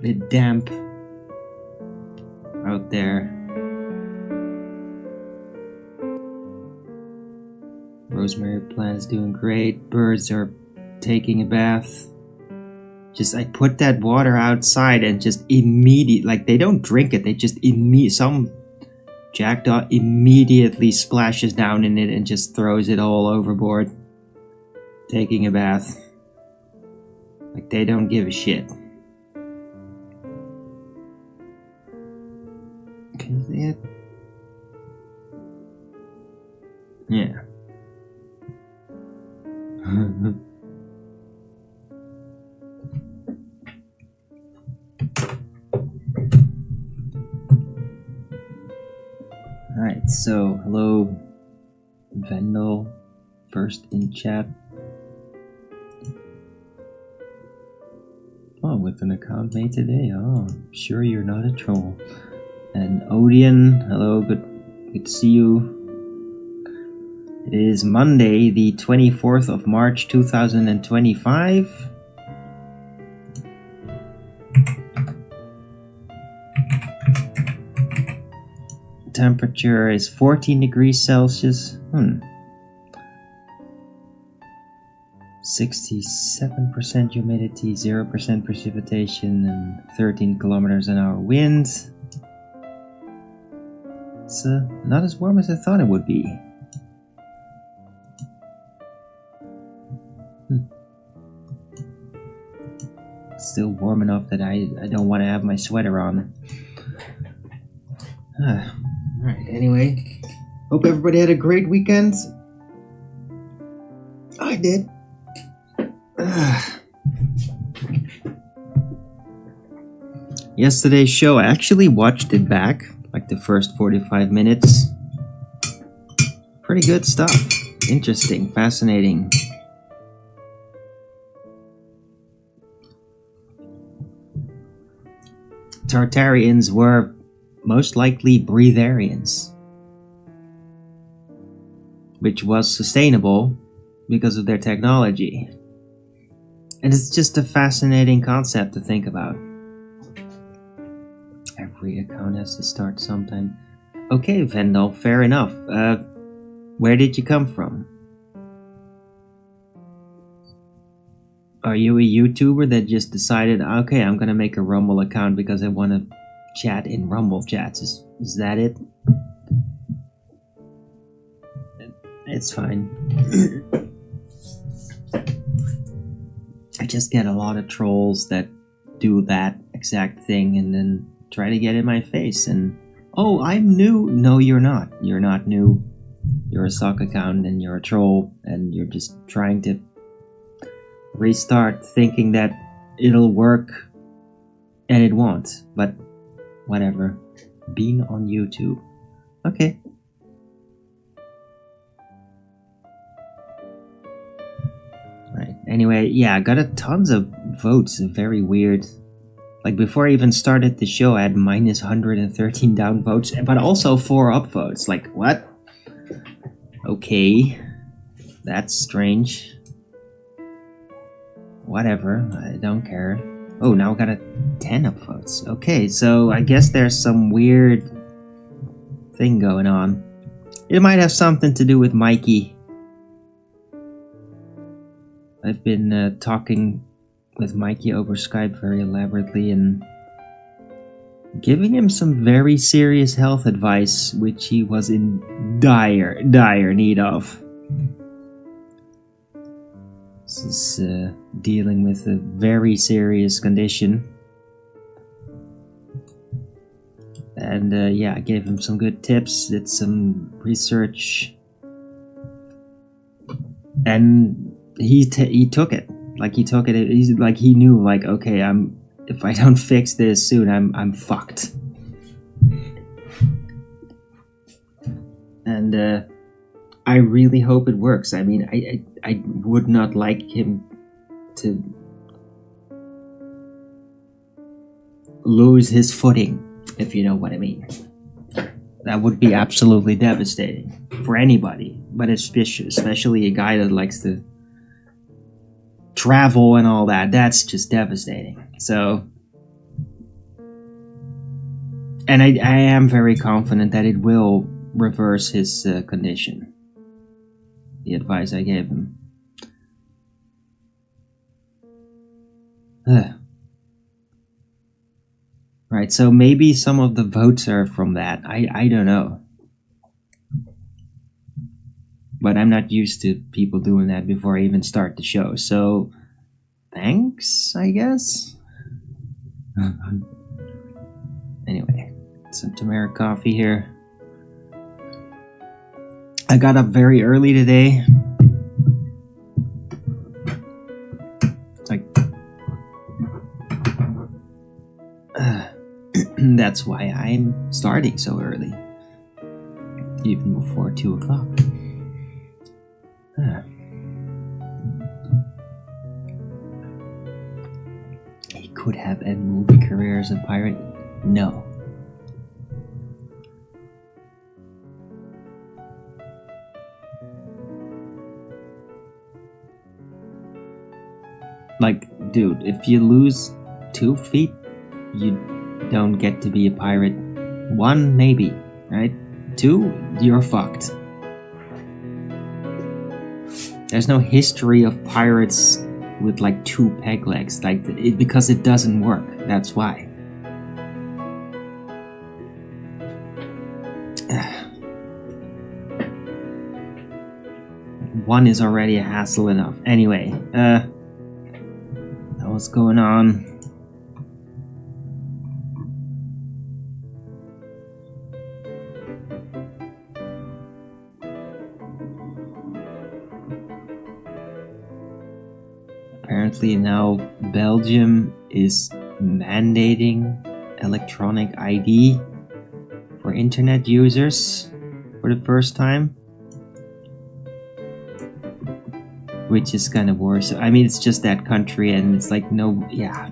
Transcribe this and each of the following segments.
bit damp out there. Rosemary plant is doing great. Birds are taking a bath. I put that water outside and just like they don't drink it. They just some jackdaw immediately splashes down in it and just throws it all overboard. Taking a bath. Like they don't give a shit. Can you see it? Yeah. Alright, so hello Vendel, first in chat. Oh, with an account made today. Oh, I'm sure you're not a troll. And Odeon, hello, good to see you. It is Monday, the 24th of March, 2025. Temperature is 14 degrees Celsius. 67% humidity, 0% precipitation, and 13 kilometers an hour winds. It's not as warm as I thought it would be. Still warm enough that I don't want to have my sweater on. Alright, anyway. Hope everybody had a great weekend. I did. Yesterday's show, I actually watched it back, like the first 45 minutes. Pretty good stuff. Interesting, fascinating. Tartarians were most likely breatharians, which was sustainable because of their technology. And it's just a fascinating concept to think about. Every account has to start sometime. Okay, Vendel, fair enough. Where did you come from? Are you a YouTuber that just decided, okay, I'm gonna make a Rumble account because I want to chat in Rumble chats? Is that it? It's fine. I just get a lot of trolls that do that exact thing and then try to get in my face and, oh, I'm new. No, you're not. You're not new. You're a sock account and you're a troll and you're just trying to restart thinking that it'll work and it won't. But whatever. Being on YouTube. Okay. Right. Anyway, yeah, I got tons of votes. Very weird. Like before I even started the show, I had minus 113 down votes, but also 4 up votes. Like, what? Okay. That's strange. Whatever, I don't care. Oh, now I got a 10 upvotes. Okay, so I guess there's some weird thing going on. It might have something to do with Mikey. I've been talking with Mikey over Skype very elaborately and giving him some very serious health advice, which he was in dire need of. This is dealing with a very serious condition. And yeah, I gave him some good tips, did some research. And he took it. Like he took it, like he knew, like, okay, if I don't fix this soon, I'm fucked. And I really hope it works. I mean, I would not like him to lose his footing, if you know what I mean. That would be absolutely devastating for anybody, but especially a guy that likes to travel and all that. That's just devastating. So And I am very confident that it will reverse his condition. The advice I gave him. Right, so maybe some of the votes are from that. I don't know. But I'm not used to people doing that before I even start the show. So, thanks, I guess? Anyway, some turmeric coffee here. I got up very early today. Like, that's why I'm starting so early. Even before 2 o'clock. He could have a movie career as a pirate. No. Like, dude, if you lose 2 feet, you don't get to be a pirate. 1, maybe, right? 2, you're fucked. There's no history of pirates with like 2 peg legs, like because it doesn't work. That's why. One is already a hassle enough. Anyway, what's going on? Apparently now Belgium is mandating electronic ID for internet users for the first time, which is kind of worse. I mean, it's just that country and it's like, no, yeah,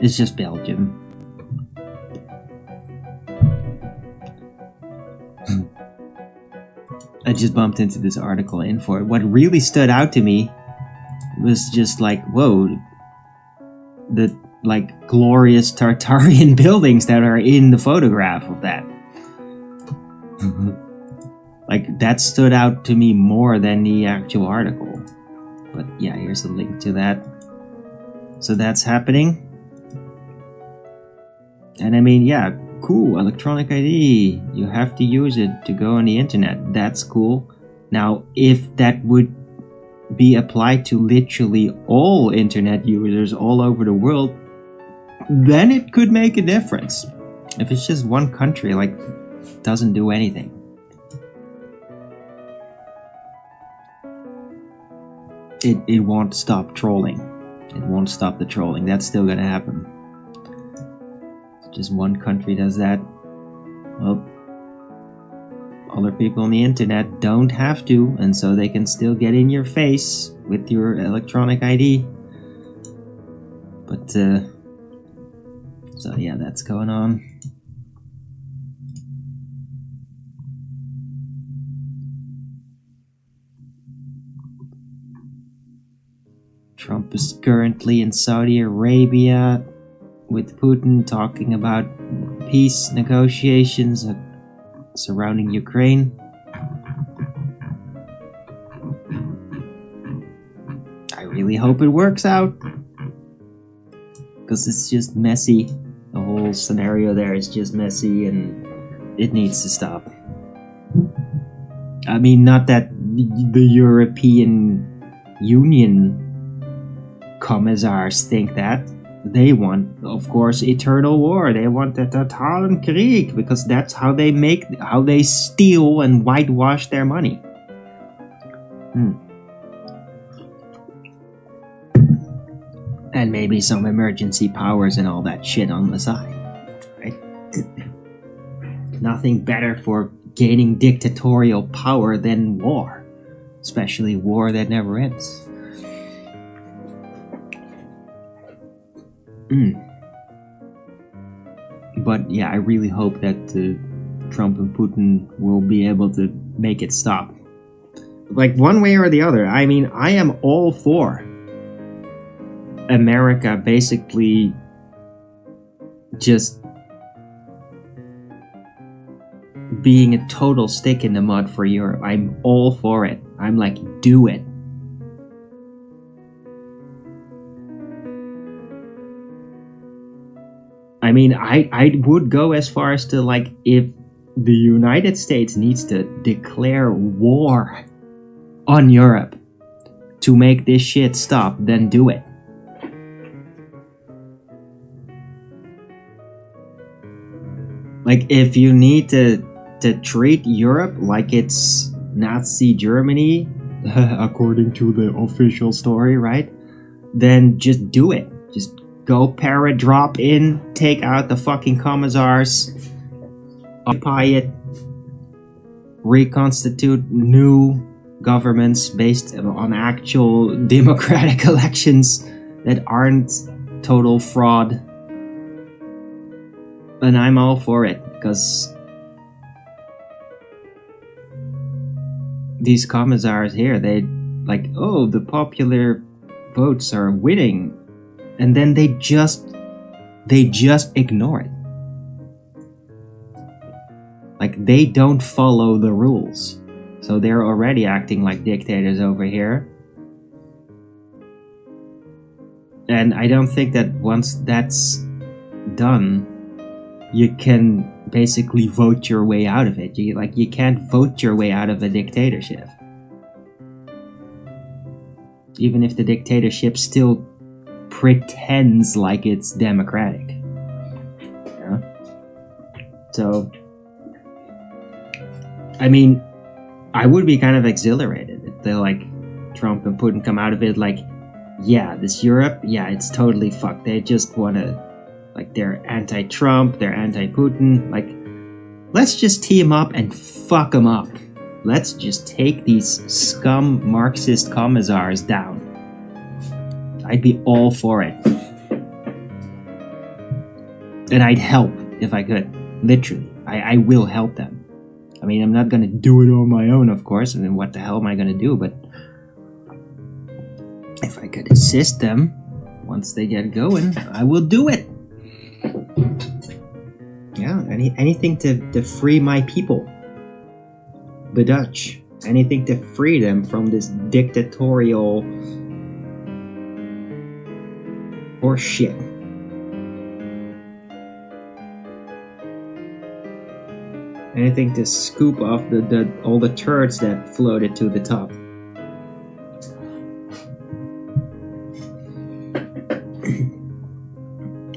it's just Belgium. I just bumped into this article in for it. What really stood out to me was just like, whoa, the like glorious Tartarian buildings that are in the photograph of that. Like, that stood out to me more than the actual article. But yeah, here's a link to that. So that's happening. And I mean, yeah, cool, electronic ID. You have to use it to go on the internet. That's cool. Now, if that would be applied to literally all internet users all over the world, then it could make a difference. If it's just one country, like, doesn't do anything. It won't stop trolling. It won't stop the trolling. That's still gonna happen. Just one country does that. Well, other people on the internet don't have to, and so they can still get in your face with your electronic ID. But, so yeah, that's going on. Trump is currently in Saudi Arabia with Putin talking about peace negotiations surrounding Ukraine. I really hope it works out, because it's just messy. The whole scenario there is just messy and it needs to stop. I mean, not that the European Union commissars think that. They want, of course, eternal war. They want the totalen Krieg, because that's how they steal and whitewash their money. And maybe some emergency powers and all that shit on the side, right? Nothing better for gaining dictatorial power than war, especially war that never ends. But yeah, I really hope that Trump and Putin will be able to make it stop. Like, one way or the other. I mean, I am all for America basically just being a total stick in the mud for Europe. I'm all for it. I'm like, do it. I mean, I would go as far as to, like, if the United States needs to declare war on Europe to make this shit stop, then do it. Like, if you need to treat Europe like it's Nazi Germany, according to the official story, right? Then just do it. Just go drop in, take out the fucking commissars, occupy it, reconstitute new governments based on actual democratic elections that aren't total fraud. And I'm all for it, because these commissars here, they like, oh, the popular votes are winning, and then they just ignore it. Like, they don't follow the rules, so they're already acting like dictators over here. And I don't think that once that's done, you can basically vote your way out of it. You can't vote your way out of a dictatorship. Even if the dictatorship still pretends like it's democratic. Yeah? So, I mean, I would be kind of exhilarated if they, like, Trump and Putin come out of it like, yeah, this Europe, yeah, it's totally fucked. They just want to, like, they're anti-Trump, they're anti-Putin. Like, let's just team up and fuck them up. Let's just take these scum Marxist commissars down. I'd be all for it. And I'd help if I could. Literally. I will help them. I mean, I'm not gonna do it on my own, of course. I mean, what the hell am I gonna do? But if I could assist them once they get going, I will do it. Yeah, anything to free my people. The Dutch. Anything to free them from this dictatorial horse shit. Anything to scoop off all the turds that floated to the top.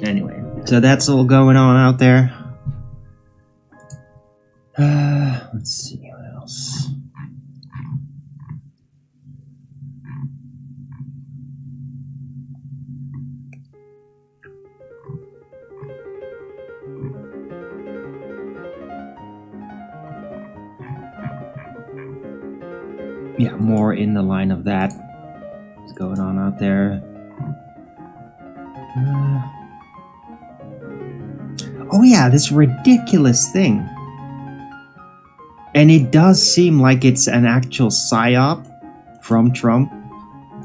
Anyway, so that's all going on out there. Let's see what else. Yeah, more in the line of that. What's going on out there? Oh yeah, this ridiculous thing. And it does seem like it's an actual psyop from Trump.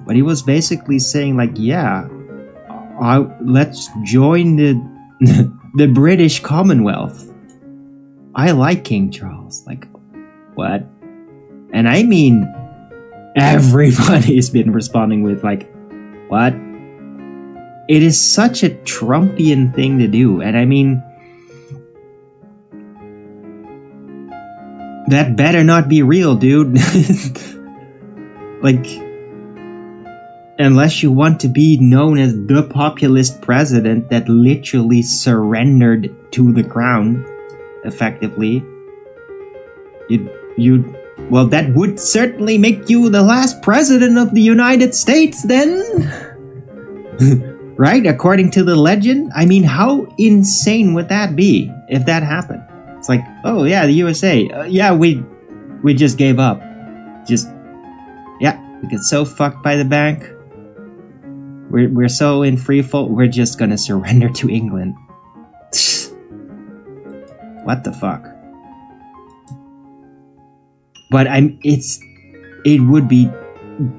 But he was basically saying, like, yeah, let's join the British Commonwealth. I like King Charles. Like, what? And I mean, everybody's been responding with, like, what? It is such a Trumpian thing to do. And I mean, that better not be real, dude. Like, unless you want to be known as the populist president that literally surrendered to the crown, effectively, well, that would certainly make you the last president of the United States, then. Right? According to the legend? I mean, how insane would that be if that happened? It's like, oh yeah, the USA. Yeah, we just gave up. We get so fucked by the bank. We're so in free fall. We're just gonna surrender to England. What the fuck? But it would be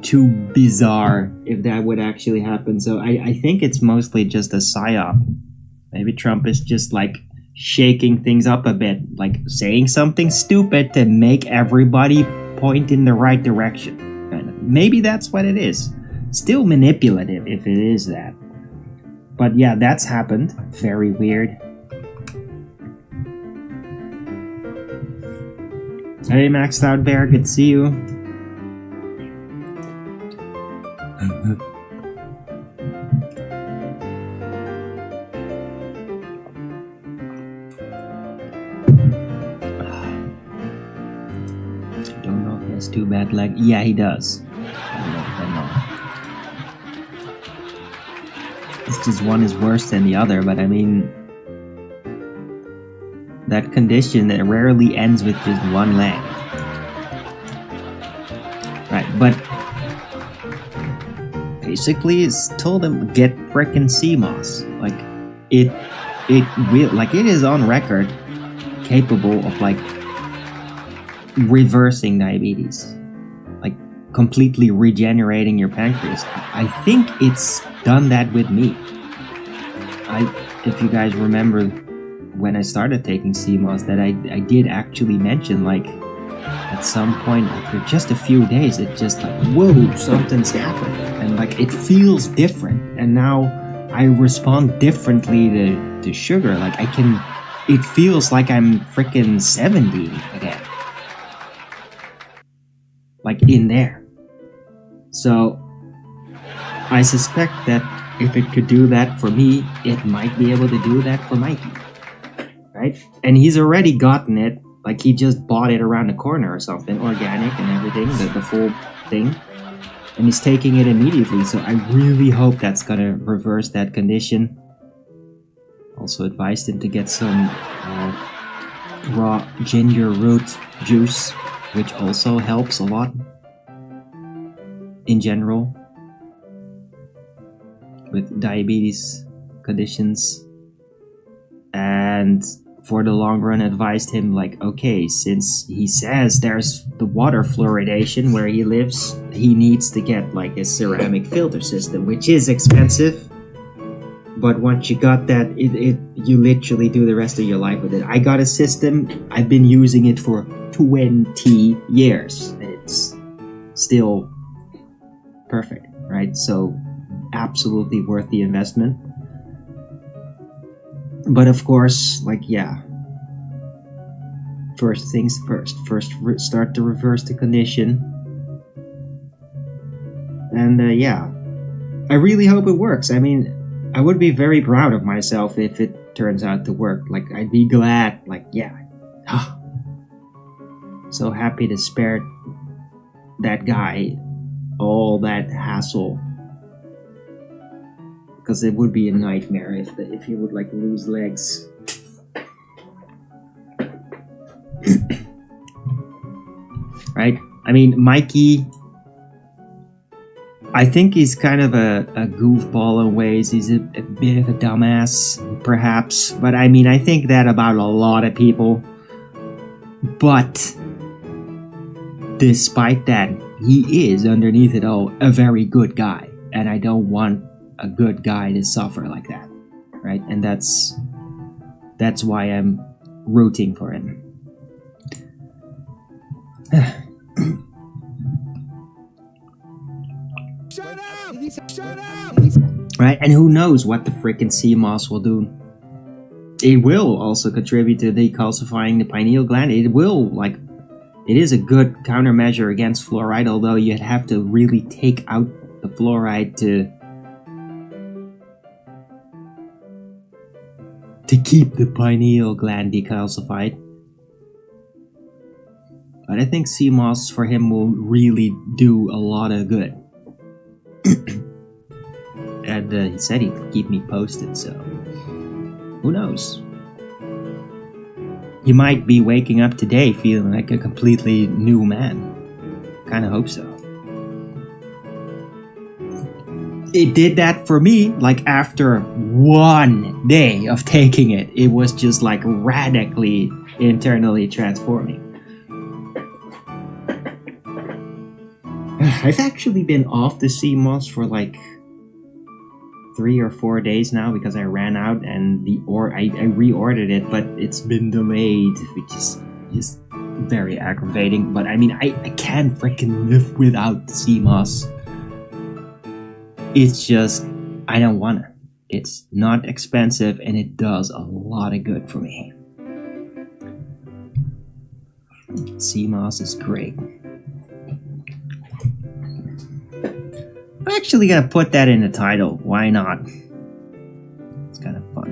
too bizarre if that would actually happen. So I think it's mostly just a psyop Maybe Trump is just like shaking things up a bit, like saying something stupid to make everybody point in the right direction. And maybe that's what it is. Still manipulative if it is that. But yeah, that's happened. Very weird. Hey, Maxed Out Bear, good to see you. Don't know if he has two bad legs. Yeah, he does. I know. It's just one is worse than the other, but I mean, that condition that rarely ends with just one leg. Right, but basically it's told him get frickin' sea moss. Like it will, like it is on record capable of like reversing diabetes, like completely regenerating your pancreas. I think it's done that with me. If you guys remember when I started taking sea moss, that I did actually mention, like at some point after just a few days, it just like, whoa, something's happened, and like it feels different, and now I respond differently to sugar. Like it feels like I'm freaking 70 again, like in there. So I suspect that if it could do that for me, it might be able to do that for Mikey. Right? And he's already gotten it, like he just bought it around the corner or something, organic and everything, the full thing, and he's taking it immediately. So I really hope that's gonna reverse that condition. Also advised him to get some raw ginger root juice, which also helps a lot in general with diabetes conditions. And for the long run, advised him, like, okay, since he says there's the water fluoridation where he lives, he needs to get like a ceramic filter system, which is expensive. But once you got that, you literally do the rest of your life with it. I got a system, I've been using it for 20 years. It's still perfect, right? So absolutely worth the investment. But of course, like, yeah, first things first. Start to reverse the condition. And yeah, I really hope it works. I mean, I would be very proud of myself if it turns out to work. Like, I'd be glad, like, yeah. So happy to spare that guy all that hassle. Because it would be a nightmare if he would like lose legs. Right? I mean, Mikey, I think he's kind of a goofball in ways. He's a bit of a dumbass, perhaps. But I mean, I think that about a lot of people. But despite that, he is, underneath it all, a very good guy. And I don't want a good guy to suffer like that, right? And that's why I'm rooting for him. Shut up! Shut up! Right, and who knows what the frickin' sea moss will do. It will also contribute to decalcifying the pineal gland. It will, like, it is a good countermeasure against fluoride, although you'd have to really take out the fluoride to keep the pineal gland decalcified. But I think sea moss for him will really do a lot of good. And he said he'd keep me posted, so who knows? He might be waking up today feeling like a completely new man. Kinda hope so. It did that for me, like after 1 day of taking it. It was just like radically internally transforming. I've actually been off the sea moss for like 3 or 4 days now because I ran out, and I reordered it, but it's been delayed, which is just very aggravating. But I mean, I can't freaking live without sea moss. It's just, I don't wanna. It's not expensive, and it does a lot of good for me. Sea moss is great. I'm actually gonna put that in the title. Why not? It's kind of fun.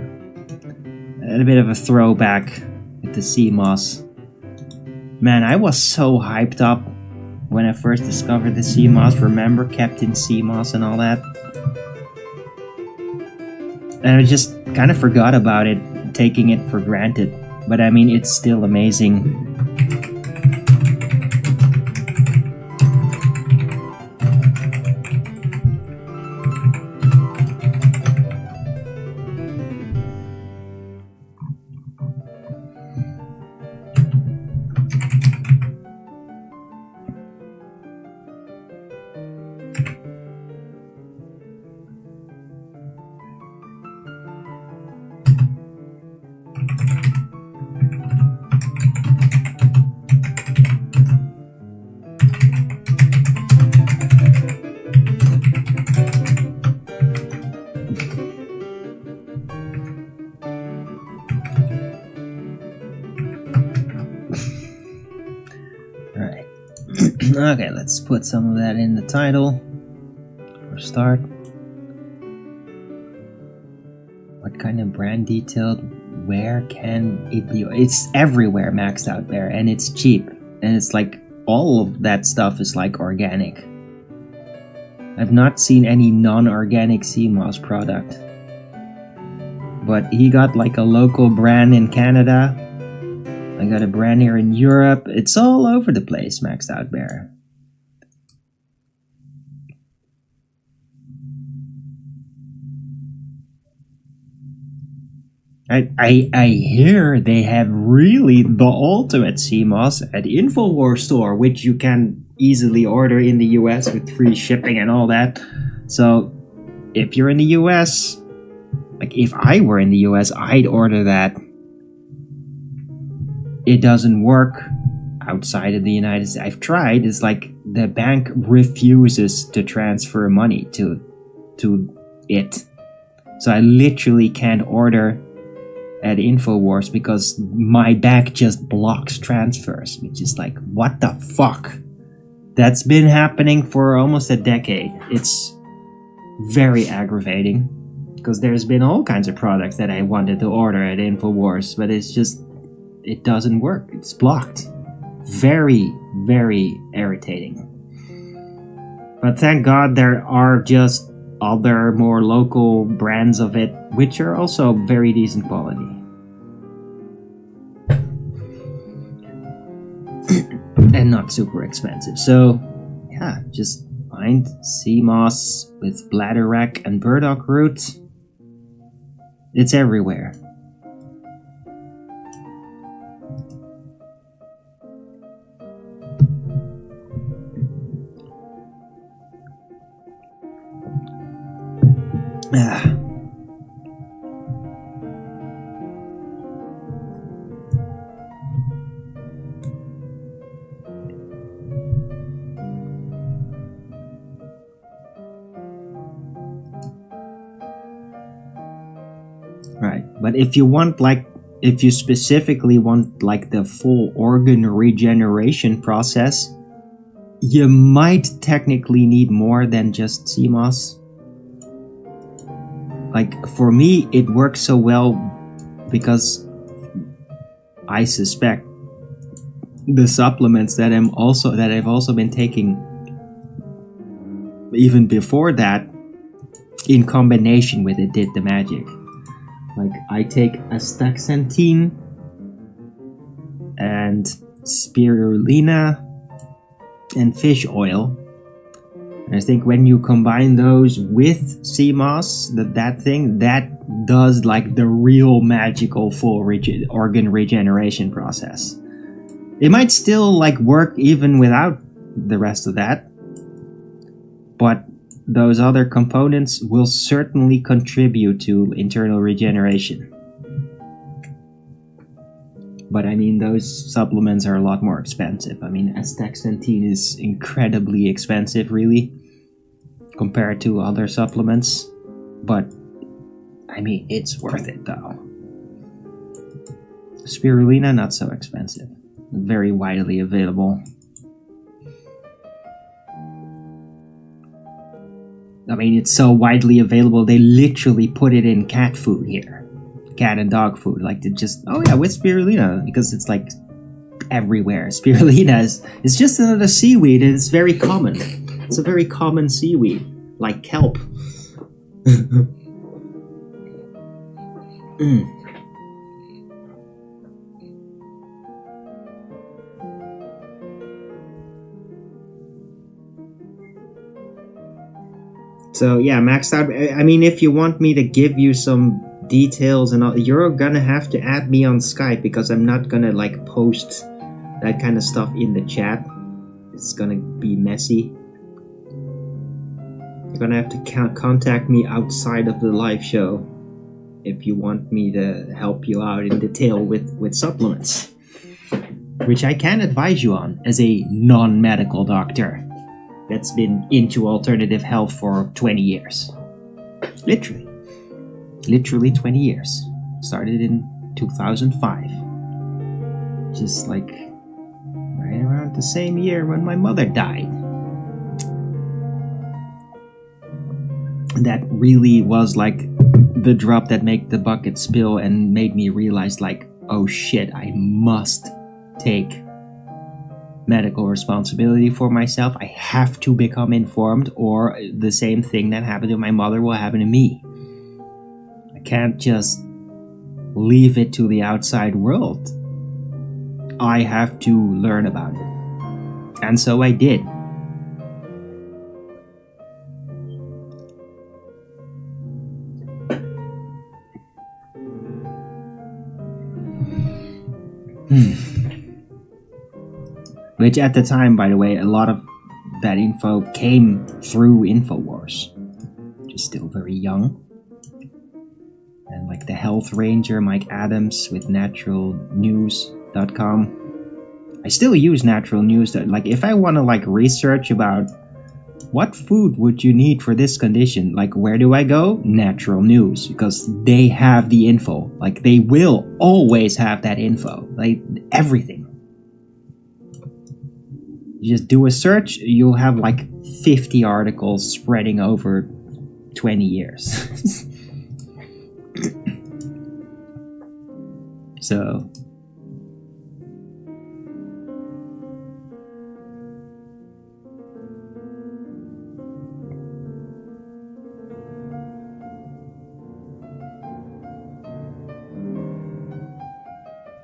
And a bit of a throwback with the sea moss. Man, I was so hyped up when I first discovered the sea moss. Remember Captain Sea Moss and all that? And I just kind of forgot about it, taking it for granted. But I mean, it's still amazing. Okay, let's put some of that in the title for start. What kind of brand detailed? Where can it be? It's everywhere, maxed out there, and it's cheap. And it's like all of that stuff is like organic. I've not seen any non-organic sea moss product. But he got like a local brand in Canada. I got a brand here in Europe. It's all over the place, maxed out bear. I hear they have really the ultimate sea moss at InfoWars store, which you can easily order in the US with free shipping and all that. So if you're in the US, like if I were in the US, I'd order that. It doesn't work outside of the United States. I've tried. It's like the bank refuses to transfer money to it. So I literally can't order at InfoWars because my bank just blocks transfers, which is like, what the fuck? That's been happening for almost a decade. It's very aggravating because there's been all kinds of products that I wanted to order at InfoWars, but it's just, it doesn't work. It's blocked. Very, very irritating. But thank God there are just other more local brands of it, which are also very decent quality. And not super expensive. So, yeah, just find sea moss with bladderwrack and burdock root. It's everywhere. Right, but if you specifically want like the full organ regeneration process, you might technically need more than just sea moss. Like for me, it works so well because I suspect the supplements that I've also been taking even before that, in combination with it, did the magic. Like I take astaxanthin and spirulina and fish oil. And I think when you combine those with sea moss, that does like the real magical full organ regeneration process. It might still like work even without the rest of that, but those other components will certainly contribute to internal regeneration. But I mean, those supplements are a lot more expensive. I mean, astaxanthin is incredibly expensive, really, compared to other supplements. But, I mean, it's worth it, though. Spirulina, not so expensive. Very widely available. I mean, it's so widely available, they literally put it in cat food here. Cat and dog food. Like, they just, oh yeah, with spirulina, because it's like everywhere. Spirulina is just another seaweed, and it's very common. It's a very common seaweed, like kelp. So yeah, maxed out. I mean, if you want me to give you some details and all, you're gonna have to add me on Skype, because I'm not gonna like post that kind of stuff in the chat. It's gonna be messy. You're gonna have to contact me outside of the live show if you want me to help you out in detail with supplements, which I can advise you on as a non-medical doctor that's been into alternative health for 20 years. Literally 20 years. Started in 2005. Just like right around the same year when my mother died. That really was like the drop that made the bucket spill and made me realize, like, oh shit, I must take medical responsibility for myself. I have to become informed, or the same thing that happened to my mother will happen to me. I can't just leave it to the outside world. I have to learn about it. And so I did. Which at the time, by the way, a lot of that info came through InfoWars, which is still very young. And like the Health Ranger, Mike Adams with naturalnews.com. I still use Natural News. Like, if I want to like research about what food would you need for this condition, like, where do I go? Natural News, because they have the info. Like, they will always have that info, like everything. You just do a search, you'll have like 50 articles spreading over 20 years. So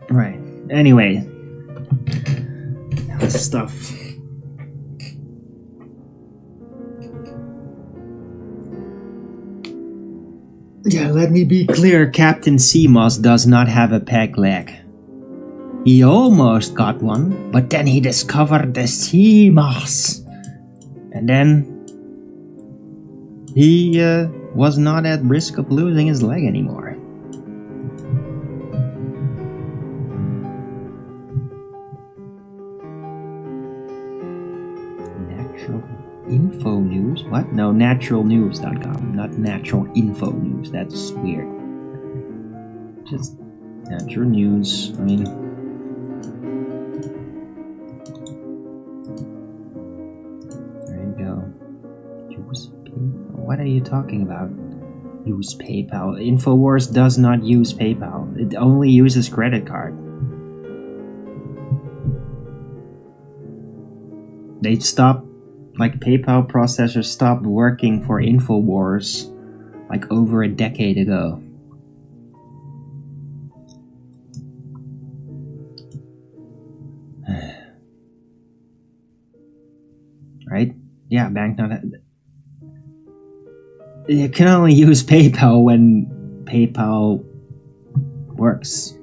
right. Anyway, this stuff. Yeah, let me be clear. Captain Seamoss does not have a peg leg. He almost got one, but then he discovered the sea moss. And then he was not at risk of losing his leg anymore. Info news? What? No, naturalnews.com, not natural info news. That's weird. Just natural news. I mean, there you go. Use PayPal. What are you talking about? Use PayPal. InfoWars does not use PayPal. It only uses credit card. They stopped. Like, PayPal processors stopped working for InfoWars like over a decade ago. Right? Yeah, banknote. You can only use PayPal when PayPal works.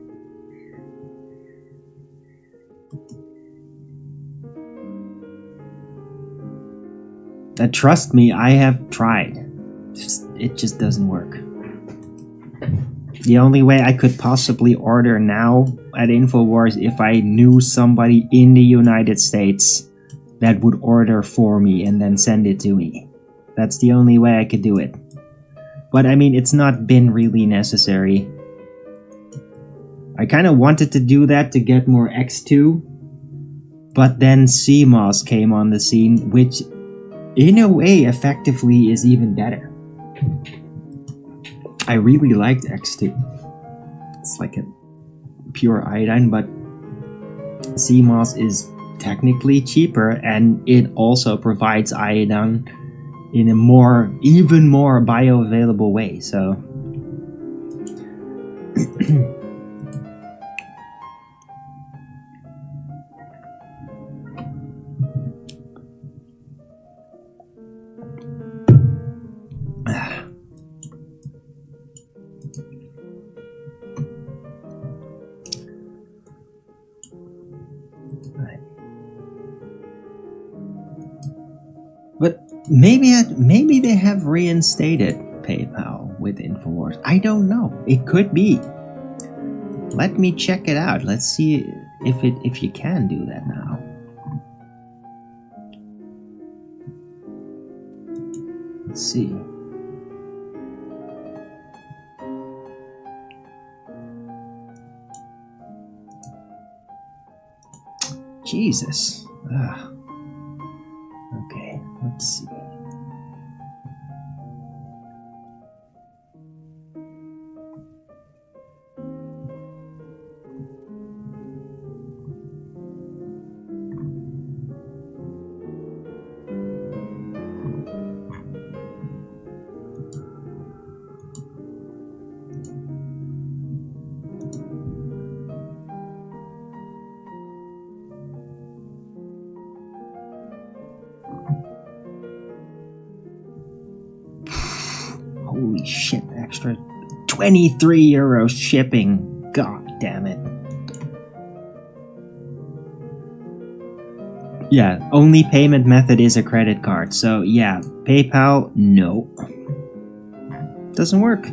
Trust me, I have tried. It just doesn't work. The only way I could possibly order now at InfoWars if I knew somebody in the United States that would order for me and then send it to me. That's the only way I could do it. But I mean, it's not been really necessary. I kind of wanted to do that to get more X2, but then CMOS came on the scene, which in a way effectively is even better. I really liked X2. It's like a pure iodine, but CMOS is technically cheaper, and it also provides iodine in a even more bioavailable way. So but maybe they have reinstated PayPal with InfoWars. I don't know. It could be. Let me check it out. Let's see if you can do that now. Let's see. Jesus. Ugh. Okay, let's see. Holy shit, extra 23 euros shipping. God damn it. Yeah, only payment method is a credit card. So yeah, PayPal, no. Doesn't work.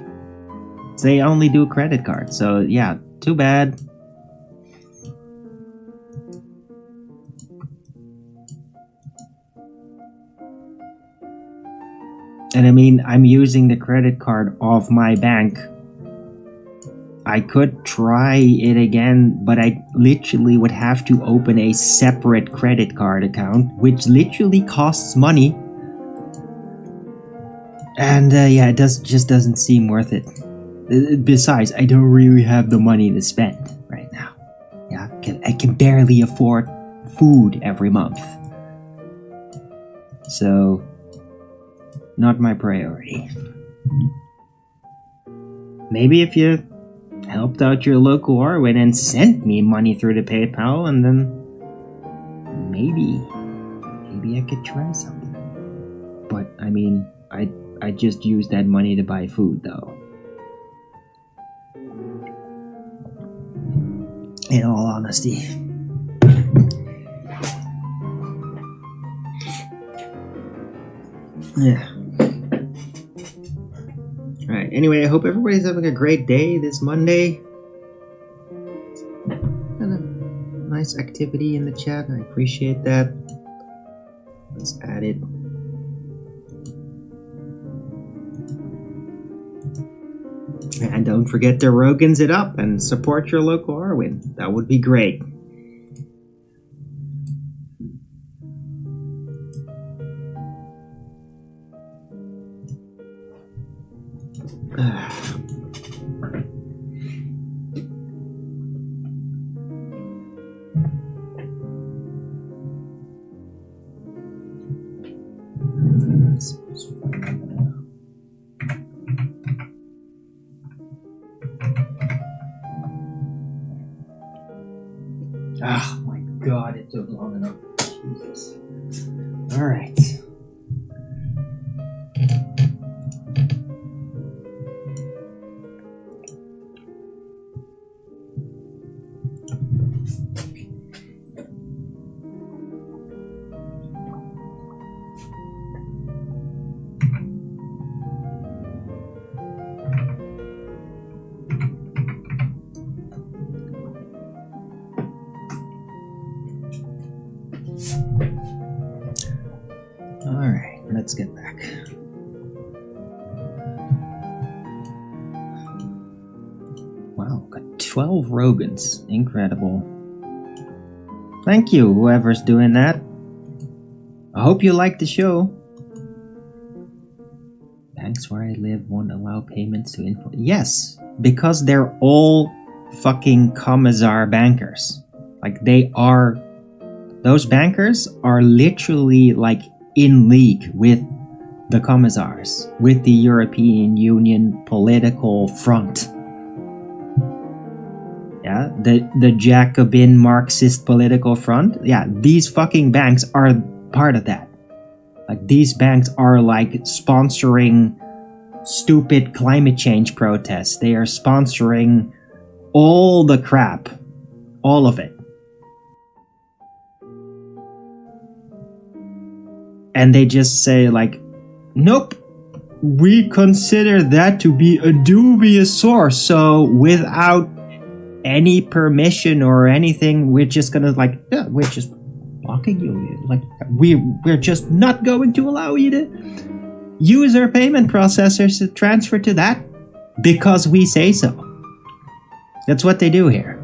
They only do credit card. So yeah, too bad. And I mean, I'm using the credit card of my bank. I could try it again, but I literally would have to open a separate credit card account, which literally costs money. And yeah, it just doesn't seem worth it. Besides, I don't really have the money to spend right now. Yeah, I can barely afford food every month. So, not my priority. Maybe if you helped out your local arwijin and sent me money through the PayPal, and then maybe I could try something. But I mean, I just used that money to buy food though. In all honesty. Yeah. Alright, anyway, I hope everybody's having a great day this Monday. And a nice activity in the chat, I appreciate that. Let's add it. And don't forget to Rogans it up and support your local arwijin. That would be great. Oh my god, it took long enough. Jesus. Alright. let's get back. Wow, got 12 Rogans. Incredible. Thank you, whoever's doing that. I hope you like the show. Banks where I live won't allow payments to info. Yes, because they're all fucking commissar bankers. Like, they are... Those bankers are literally, like, in league with the commissars, with the European Union political front. Yeah, the Jacobin Marxist political front. Yeah, these fucking banks are part of that. Like, these banks are like sponsoring stupid climate change protests. They are sponsoring all the crap. All of it. And they just say like, nope, we consider that to be a dubious source. So without any permission or anything, we're just gonna like, yeah, we're just blocking you. Like, we're just not going to allow you to use our payment processors to transfer to that because we say so. That's what they do here.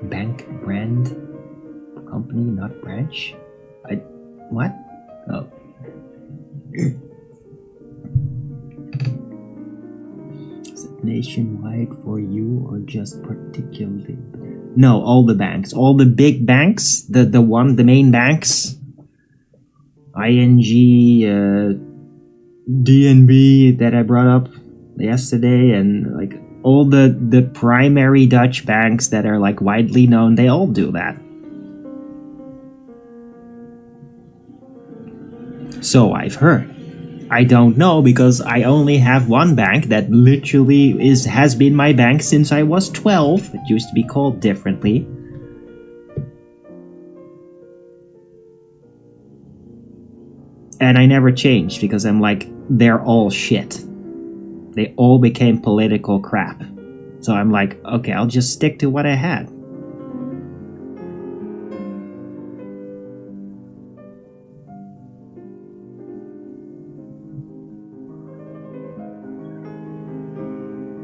Bank brand company, not branch. What? Oh. Is it nationwide for you or just particularly? No, all the banks, all the big banks, the main banks, ING, DNB that I brought up yesterday, and like all the primary Dutch banks that are like widely known, they all do that. So I've heard. I don't know because I only have one bank that literally has been my bank since I was 12. It used to be called differently. And I never changed because I'm like, they're all shit. They all became political crap. So I'm like, okay, I'll just stick to what I had.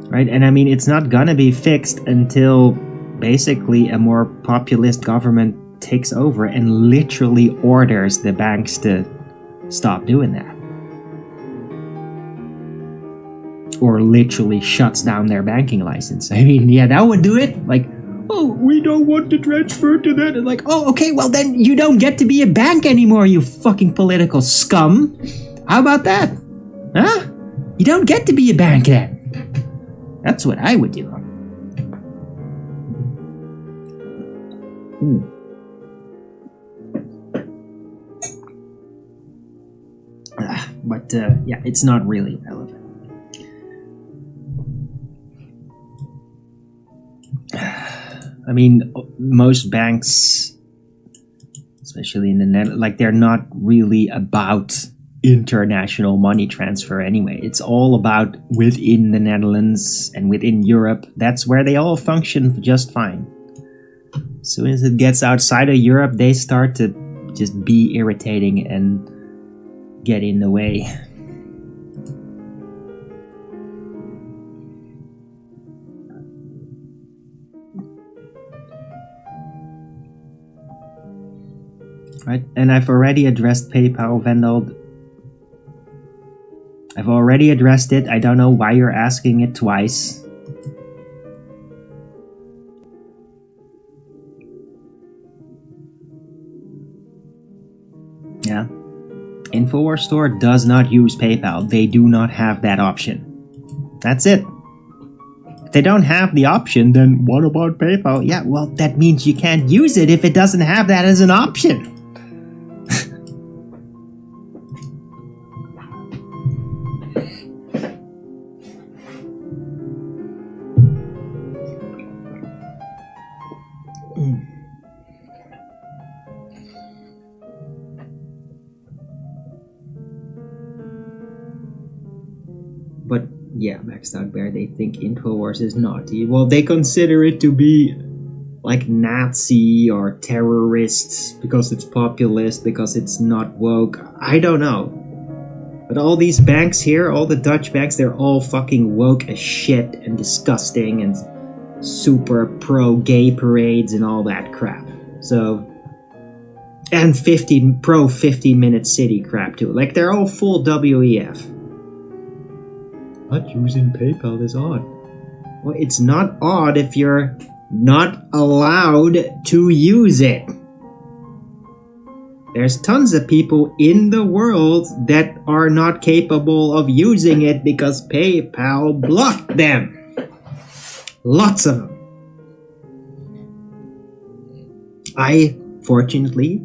Right? And I mean, it's not gonna be fixed until basically a more populist government takes over and literally orders the banks to stop doing that. Or literally shuts down their banking license. I mean, yeah, that would do it. Like, oh, we don't want to transfer to that. And like, oh, okay, well then you don't get to be a bank anymore, you fucking political scum. How about that? Huh? You don't get to be a bank then. That's what I would do. But yeah, it's not really relevant. I mean, most banks, especially in the Netherlands, like they're not really about international money transfer anyway. It's all about within the Netherlands and within Europe. That's where they all function just fine. As soon as it gets outside of Europe, they start to just be irritating and get in the way. Right, and I've already addressed PayPal, Vendel. I've already addressed it. I don't know why you're asking it twice. Yeah. Infowars Store does not use PayPal. They do not have that option. That's it. If they don't have the option, then what about PayPal? Yeah, well, that means you can't use it if it doesn't have that as an option. But Yeah, Maxed Out Bear, they think InfoWars is naughty. Well, they consider it to be like Nazi or terrorists because it's populist, because it's not woke. I don't know. But all these banks here, all the Dutch banks, they're all fucking woke as shit and disgusting and super pro-gay parades and all that crap. So... And 15-minute city crap too. Like, they're all full WEF. Not using PayPal is odd. Well, it's not odd if you're not allowed to use it. There's tons of people in the world that are not capable of using it because PayPal blocked them. Lots of them. I, fortunately,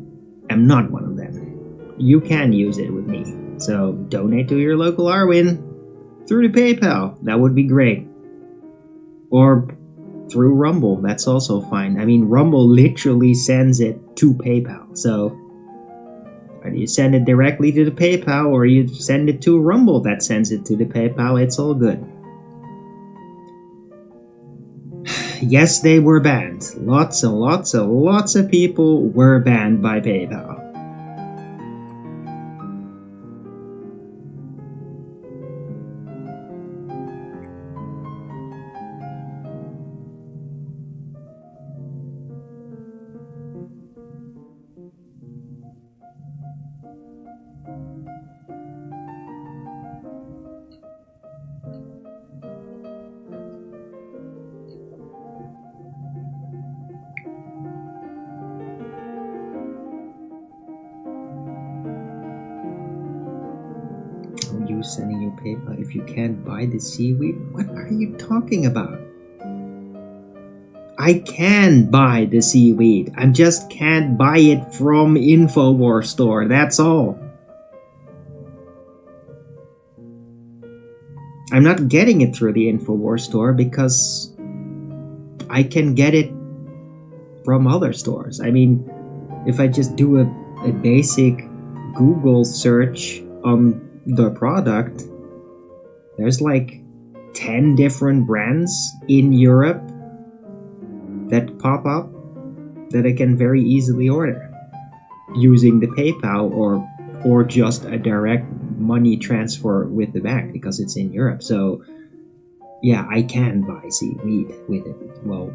am not one of them. You can use it with me. So donate to your local Arwin through the PayPal. That would be great. Or through Rumble. That's also fine. I mean, Rumble literally sends it to PayPal. So either you send it directly to the PayPal or you send it to Rumble that sends it to the PayPal. It's all good. Yes, they were banned. Lots of people were banned by PayPal. Sending you PayPal if you can't buy the seaweed? What are you talking about? I can buy the seaweed. I just can't buy it from InfoWars store. That's all. I'm not getting it through the InfoWars store because I can get it from other stores. I mean, if I just do a basic Google search on the product, there's like 10 different brands in Europe that pop up that I can very easily order using the PayPal or just a direct money transfer with the bank because it's in Europe. So yeah, I can buy seaweed with it. Well,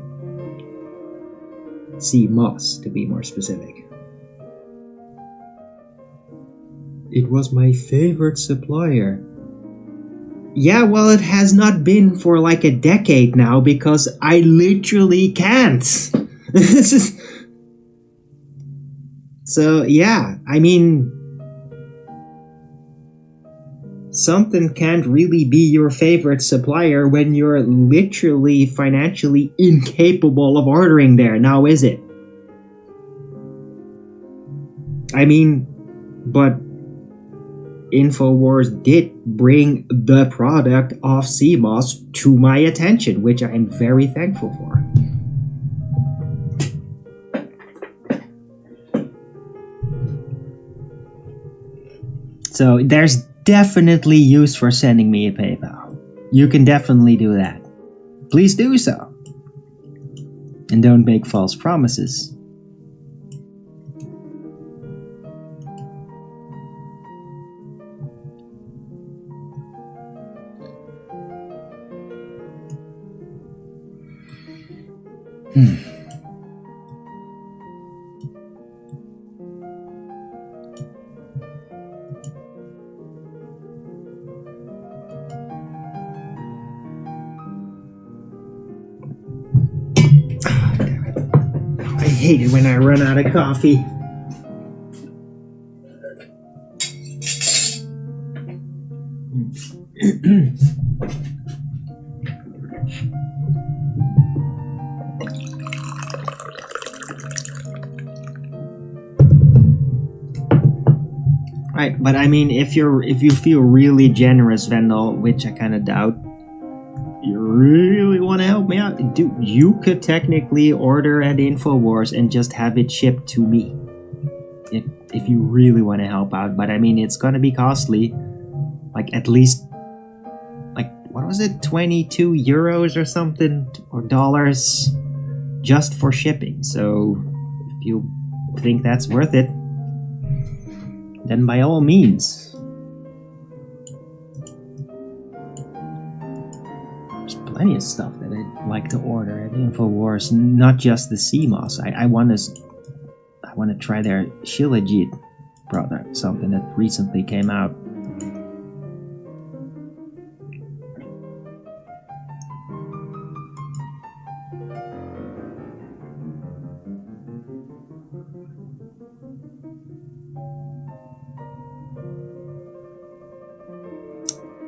sea moss to be more specific. It was my favorite supplier. Yeah, well, it has not been for like a decade now because I literally can't. So, yeah, I mean, something can't really be your favorite supplier when you're literally financially incapable of ordering there, now is it? I mean, but InfoWars did bring the product of CMOS to my attention, which I am very thankful for. So there's definitely use for sending me a PayPal. You can definitely do that. Please do so. And don't make false promises. I hate it when I run out of coffee. Right, but I mean, if you feel really generous, Vendel, which I kind of doubt, you really want to help me out, dude, you could technically order at InfoWars and just have it shipped to me. If you really want to help out, but I mean, it's gonna be costly, like at least like what was it, 22 euros or something, or dollars, just for shipping. So if you think that's worth it, then by all means. There's plenty of stuff that I'd like to order at InfoWars, not just the sea moss. I want to try their Shilajit product, something that recently came out.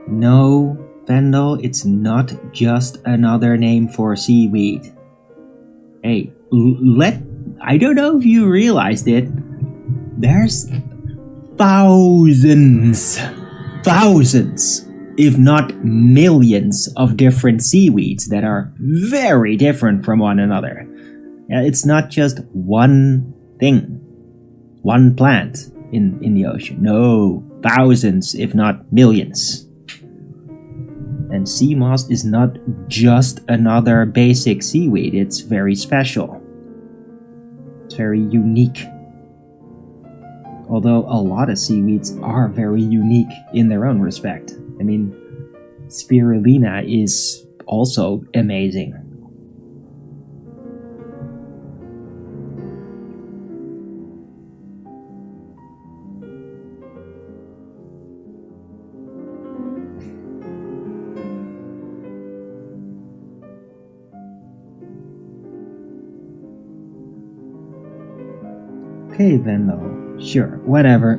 No, Vendel, it's not just another name for seaweed. Hey, I don't know if you realized it, there's thousands, if not millions of different seaweeds that are very different from one another. It's not just one thing, one plant in the ocean. No, thousands, if not millions. And sea moss is not just another basic seaweed, it's very special. It's very unique. Although a lot of seaweeds are very unique in their own respect. I mean, spirulina is also amazing. Okay, Venlo. Sure, whatever.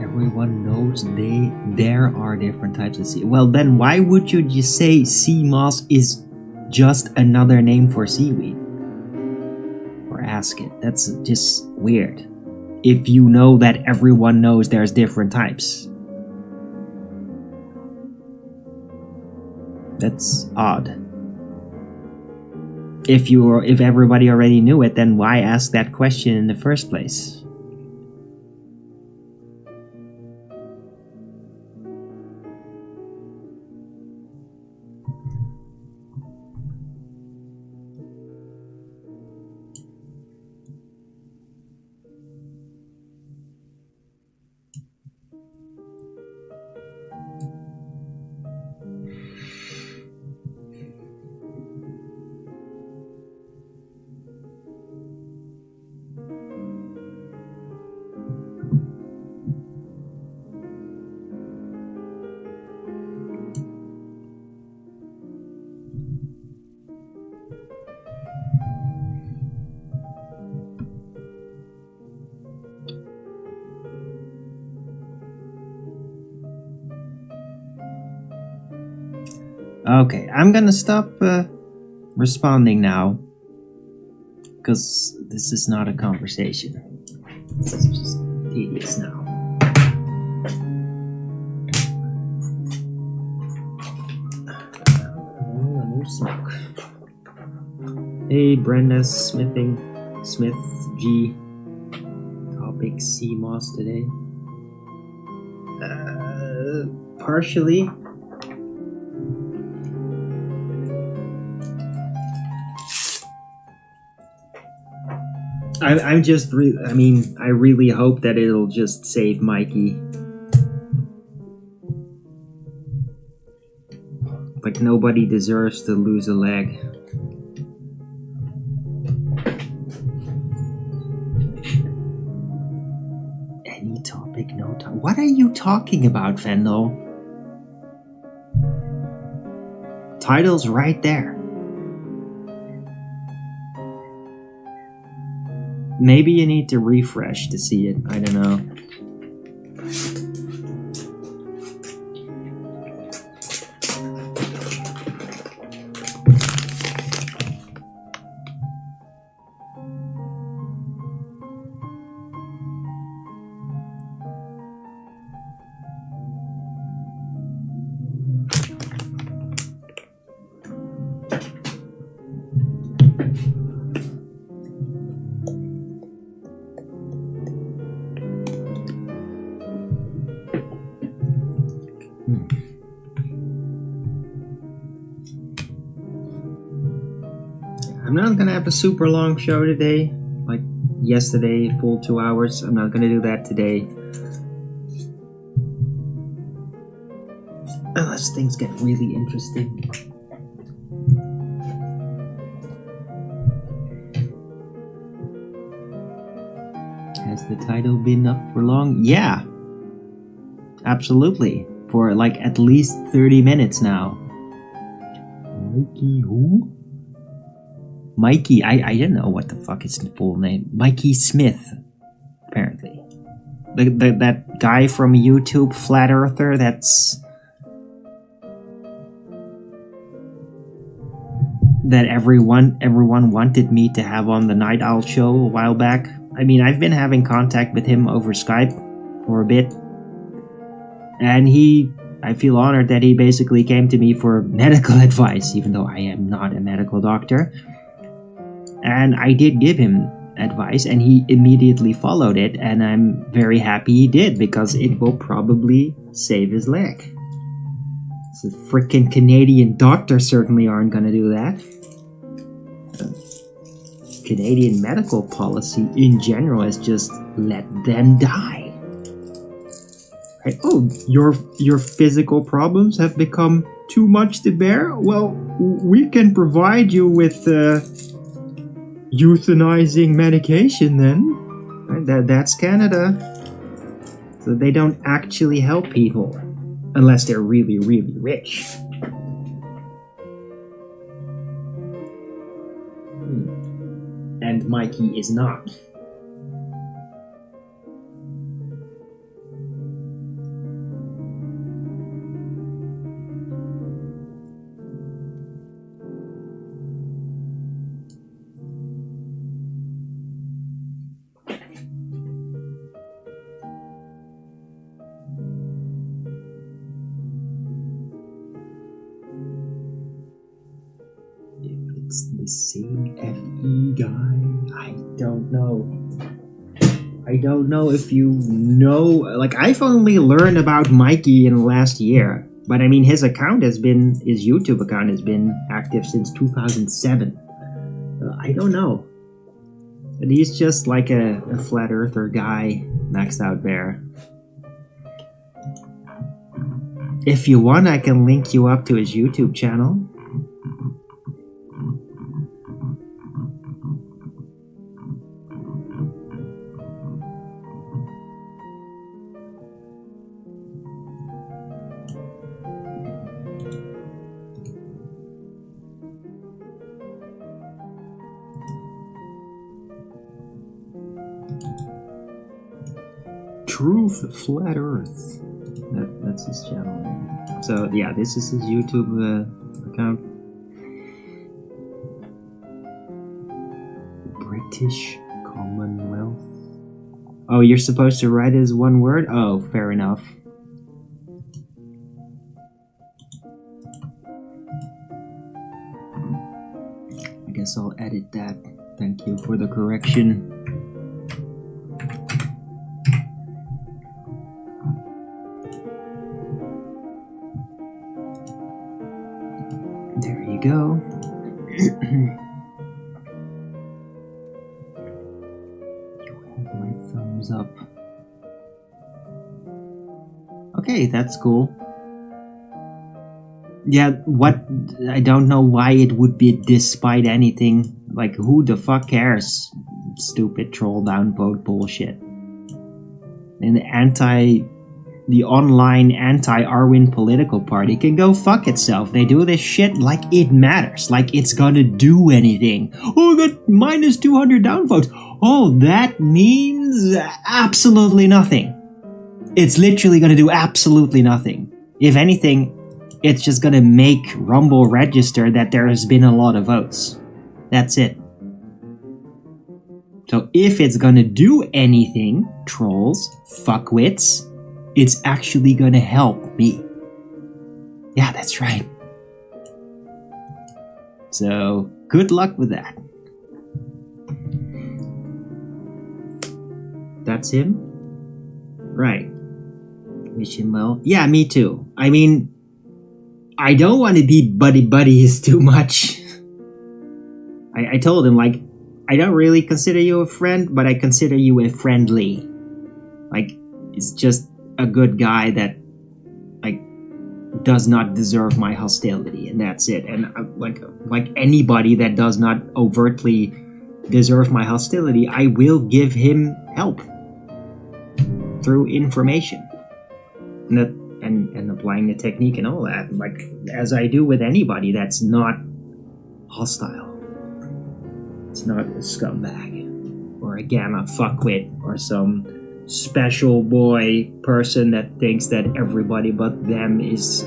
Everyone knows there are different types of sea. Well, then why would you just say sea moss is just another name for seaweed? Or ask it. That's just weird. If you know that everyone knows there's different types. That's odd. If everybody already knew it, then why ask that question in the first place? Okay, I'm gonna stop responding now, because this is not a conversation. This is just tedious now. Smoke. Hey, Brenda Smith G. Topic sea moss today. Partially. I'm just I really hope that it'll just save Mikey. Like, nobody deserves to lose a leg. Any topic, no time. What are you talking about, Fendel? Title's right there. Maybe you need to refresh to see it. I don't know. I'm not gonna have a super long show today, like yesterday, full 2 hours. I'm not gonna do that today. Unless things get really interesting. Has the title been up for long? Yeah. Absolutely. For like at least 30 minutes now. Mikey who? Mikey, I didn't know what the fuck his full name. Mikey Smith, apparently. That guy from YouTube, Flat Earther, that everyone wanted me to have on the Night Owl show a while back. I mean, I've been having contact with him over Skype for a bit. And I feel honored that he basically came to me for medical advice, even though I am not a medical doctor. And I did give him advice, and he immediately followed it, and I'm very happy he did, because it will probably save his leg. So frickin' Canadian doctors certainly aren't gonna do that. Canadian medical policy in general is just let them die. Right? Oh, your physical problems have become too much to bear? Well, we can provide you with euthanizing medication then. Right? That's Canada. So they don't actually help people unless they're really, really rich. And Mikey is not. It's the same FE guy. I don't know. I don't know if you know. Like, I've only learned about Mikey in the last year. But I mean, his YouTube account has been active since 2007. I don't know. But he's just like a flat earther guy maxed out there. If you want, I can link you up to his YouTube channel. Truth Flat Earth. That's his channel name. So yeah, this is his YouTube account. British Commonwealth. Oh, you're supposed to write as one word? Oh, fair enough. I guess I'll edit that. Thank you for the correction. There you go. You have my thumbs up. Okay, that's cool. Yeah, what? I don't know why it would be despite anything. Like, who the fuck cares? Stupid troll downvote bullshit. And the online anti-Arwin political party can go fuck itself. They do this shit like it matters, like it's gonna do anything. Oh, got minus 200 downvotes. Oh, that means absolutely nothing. It's literally gonna do absolutely nothing. If anything, it's just gonna make Rumble register that there has been a lot of votes. That's it. So if it's gonna do anything, trolls, fuckwits, it's actually gonna help me. Yeah, that's right. So, good luck with that. That's him? Right. wish him well. Yeah, me too. I mean, I don't want to be buddies too much. I told him, like, I don't really consider you a friend, but I consider you a friendly. Like, he's just a good guy that, like, does not deserve my hostility, and that's it. And like anybody that does not overtly deserve my hostility, I will give him help through information and applying the technique and all that, like as I do with anybody that's not hostile. It's not a scumbag or a gamma fuckwit or some special boy person that thinks that everybody but them is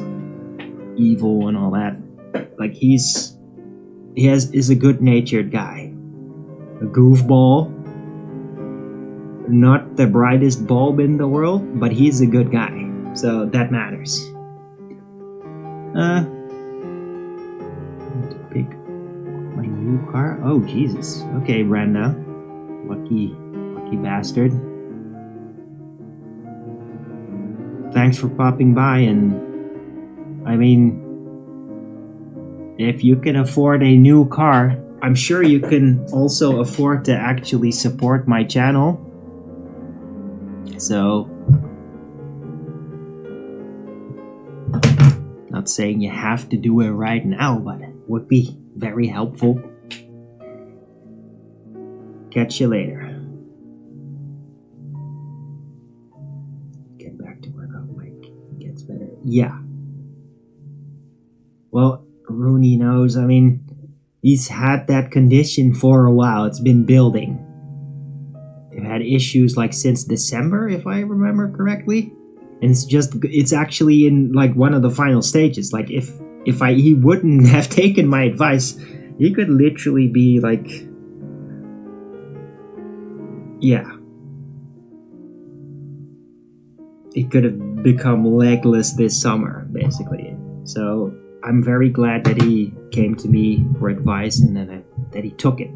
evil and all that. Like is a good-natured guy, a goofball, not the brightest bulb in the world, but he's a good guy, so that matters. To pick my new car. Oh Jesus. Okay, Brenda, lucky bastard. Thanks for popping by, and I mean, if you can afford a new car, I'm sure you can also afford to actually support my channel. So, not saying you have to do it right now, but it would be very helpful. Catch you later. Better. Yeah. Well, Rooney knows. I mean, he's had that condition for a while. It's been building. They've had issues like since December, if I remember correctly. And it's actually in like one of the final stages. Like if he wouldn't have taken my advice, he could literally be like, yeah. It could have become legless this summer, basically. So I'm very glad that he came to me for advice and that he took it.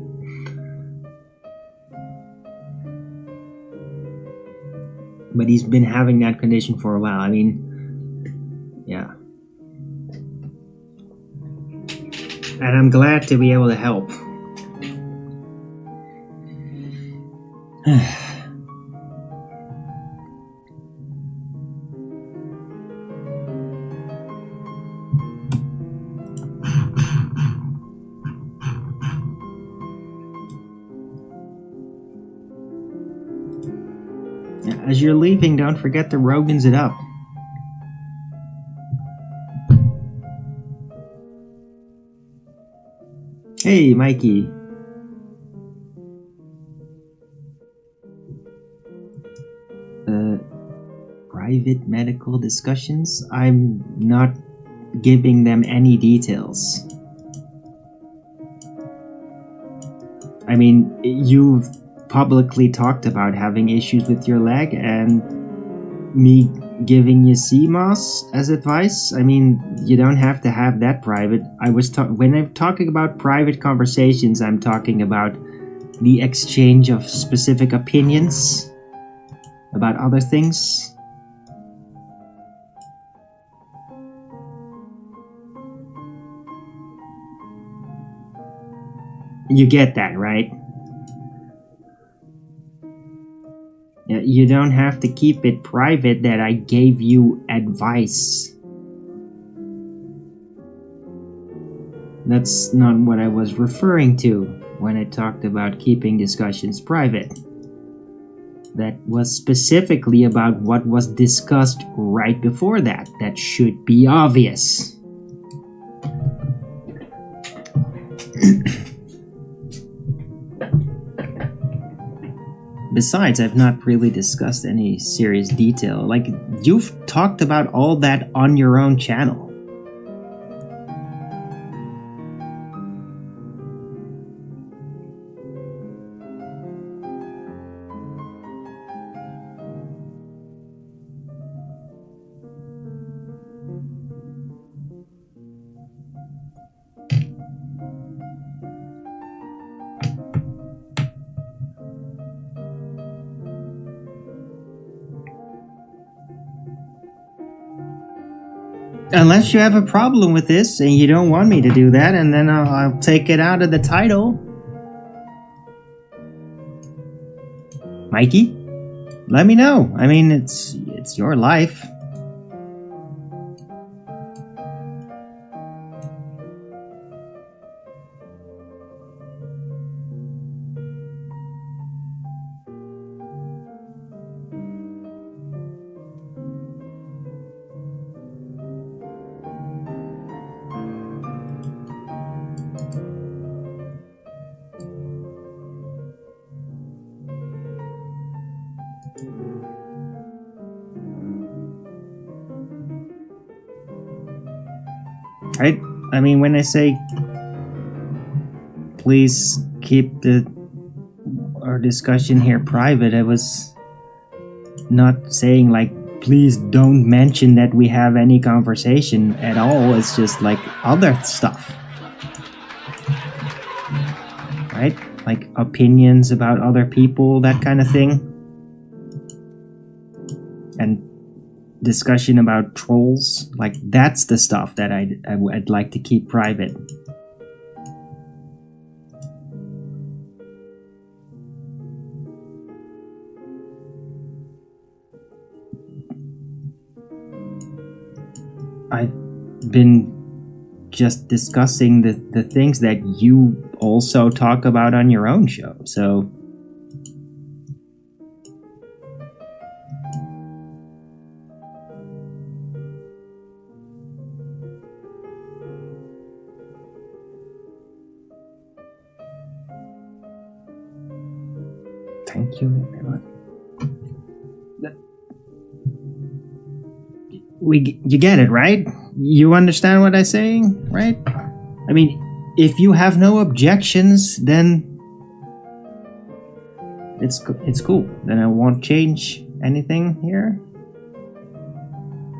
But he's been having that condition for a while. I mean, yeah. And I'm glad to be able to help. As you're leaving, don't forget to Rogan's it up. Hey, Mikey. Private medical discussions? I'm not giving them any details. I mean, you've publicly talked about having issues with your leg and me giving you CMOS as advice. I mean, you don't have to have that private. When I'm talking about private conversations, I'm talking about the exchange of specific opinions about other things. You get that, right? You don't have to keep it private that I gave you advice. That's not what I was referring to when I talked about keeping discussions private. That was specifically about what was discussed right before that. That should be obvious. Besides, I've not really discussed any serious detail. Like, you've talked about all that on your own channel. Unless you have a problem with this and you don't want me to do that, and then I'll take it out of the title. Mikey, let me know. I mean, it's your life. Right? I mean, when I say please keep our discussion here private, I was not saying like please don't mention that we have any conversation at all. It's just like other stuff. Right? Like opinions about other people, that kind of thing. And discussion about trolls, like that's the stuff that I'd like to keep private. I've been just discussing the things that you also talk about on your own show, so thank you, everyone. You get it, right? You understand what I'm saying, right? I mean, if you have no objections, then it's cool. Then I won't change anything here.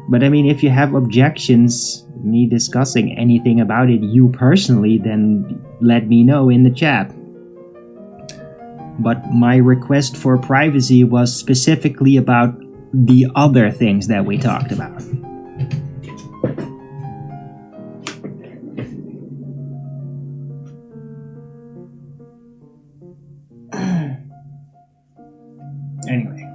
But I mean, if you have objections, me discussing anything about it, you personally, then let me know in the chat. But my request for privacy was specifically about the other things that we talked about. Anyway,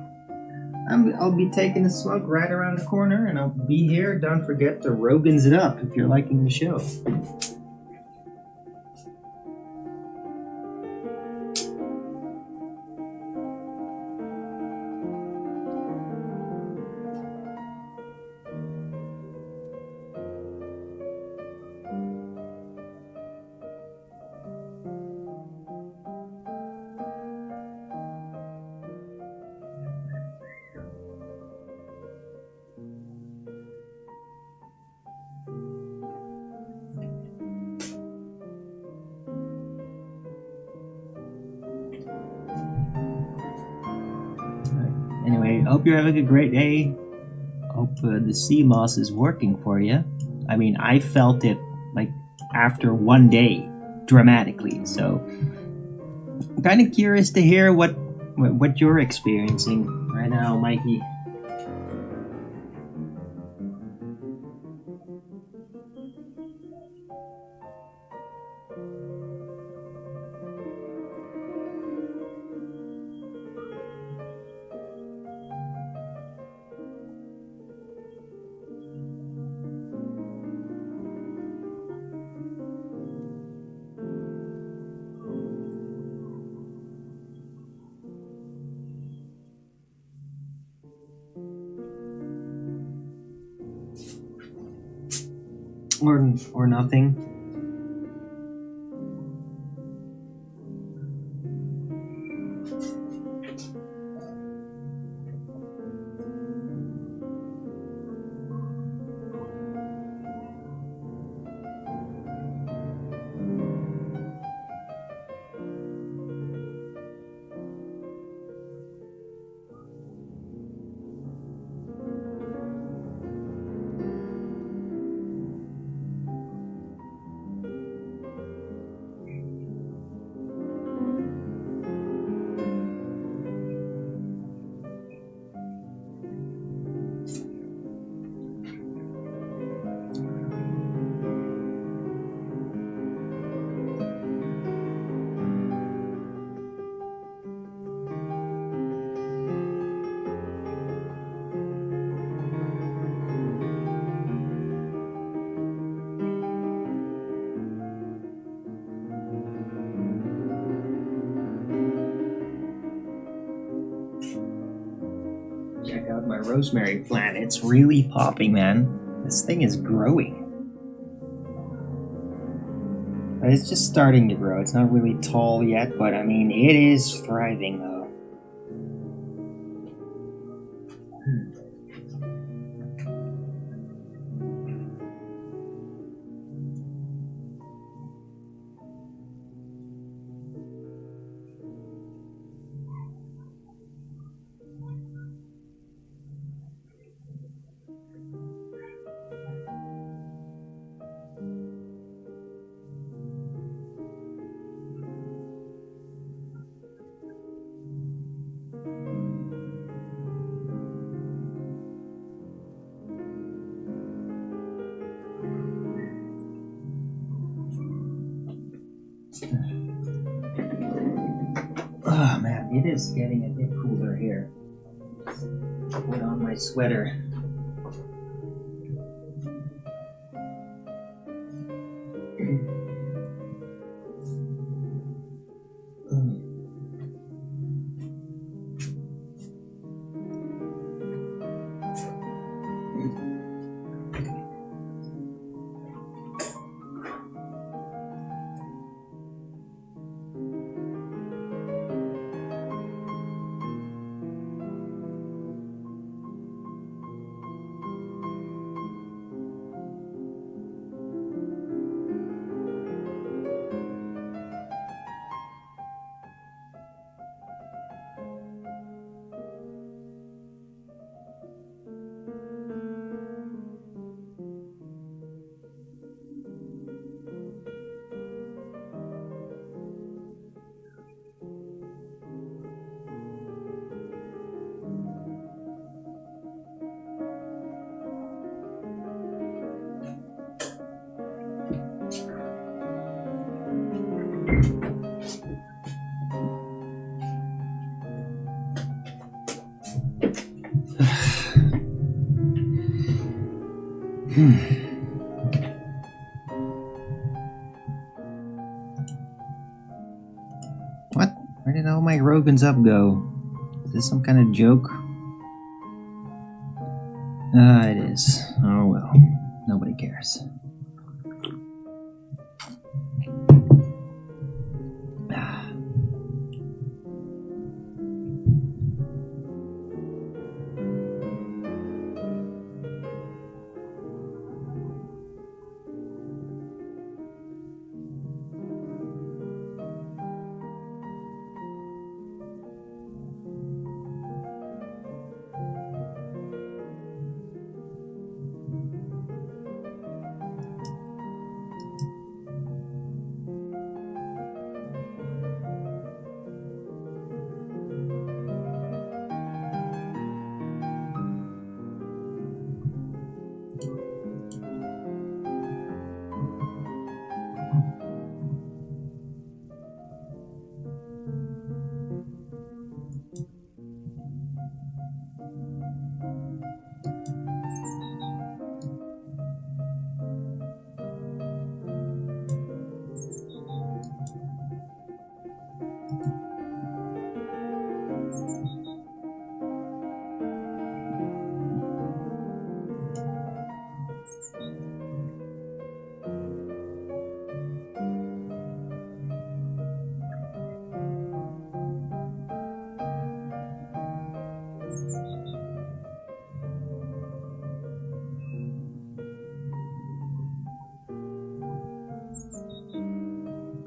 I'll be taking a smoke right around the corner, and I'll be here. Don't forget to Rogan's it up if you're liking the show. Anyway, hope you're having a great day. Hope the sea moss is working for you. I mean, I felt it like after one day dramatically. So I'm kind of curious to hear what you're experiencing right now, Mikey. Or nothing. rosemary plant. It's really popping, man. This thing is growing. But it's just starting to grow. It's not really tall yet, but I mean, it is thriving though. Oh man, it is getting a bit cooler here. Put on my sweater. What? Where did all my Rogan's up go? Is this some kind of joke? It is. Oh well. Nobody cares.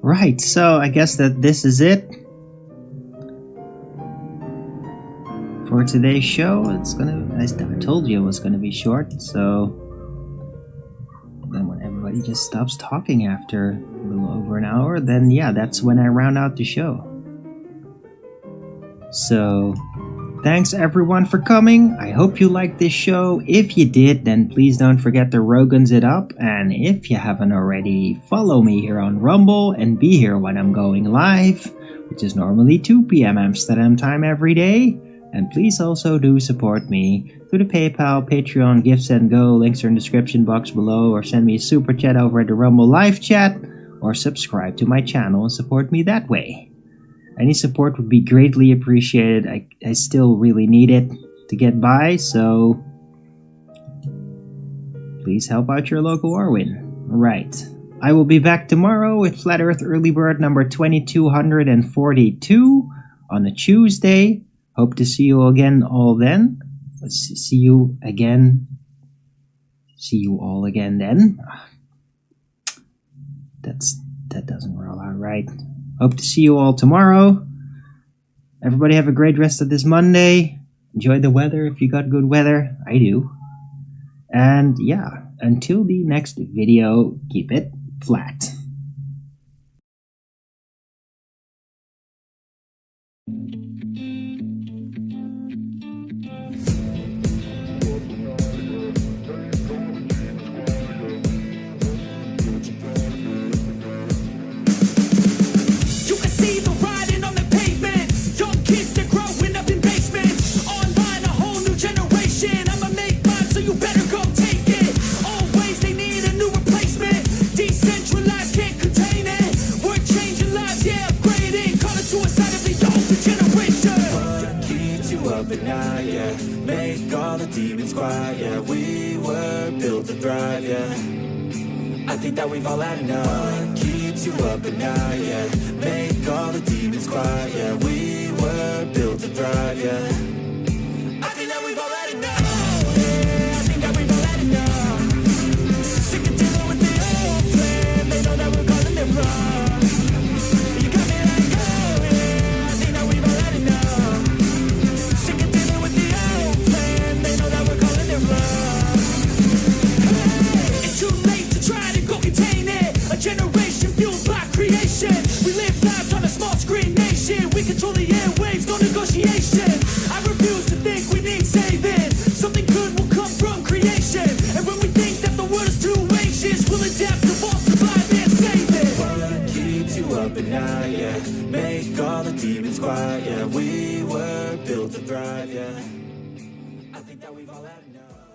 Right, so I guess that this is it for today's show. I told you it was gonna be short, so then when everybody just stops talking after a little over an hour, then yeah, that's when I round out the show. So thanks everyone for coming. I hope you liked this show. If you did, then please don't forget to Rogan's it up. And if you haven't already, follow me here on Rumble and be here when I'm going live, which is normally 2 p.m. Amsterdam time every day. And please also do support me through the PayPal, Patreon, Gifts and Go. Links are in the description box below, or send me a super chat over at the Rumble live chat, or subscribe to my channel and support me that way. Any support would be greatly appreciated. I still really need it. to get by, so please help out your local Arwin. Right. I will be back tomorrow with Flat Earth Early Bird number 2242 on a Tuesday. Hope to see you again all then. See you all again then. That doesn't roll out right. Hope to see you all tomorrow. Everybody have a great rest of this Monday. Enjoy the weather if you got good weather. I do. And yeah, until the next video, keep it flat. Make all the demons quiet, yeah. We were built to thrive, yeah. I think that we've all had enough. What keeps you up at night, yeah. Make all the demons quiet, yeah. We were built to thrive, yeah. I think that we've all had enough. Yeah, I think that we've all had enough. Sick of dealing with the old plan. They know that we're calling it wrong. You got me like, oh yeah, I think that we've all had enough. Sick of dealing with the old plan. They know that we're calling it wrong. Hey, it's too late to try to go contain it. A generation fueled by creation. We live lives on a small screen nation. We control the airwaves, no negotiation. I refuse to think we need saving. Something good will come from creation. And when we think that the world is too anxious, we'll adapt, evolve, survive, and save it. What keeps you up at night, yeah. Make all the demons quiet, yeah. We were built to thrive, yeah. I think that we've all had enough.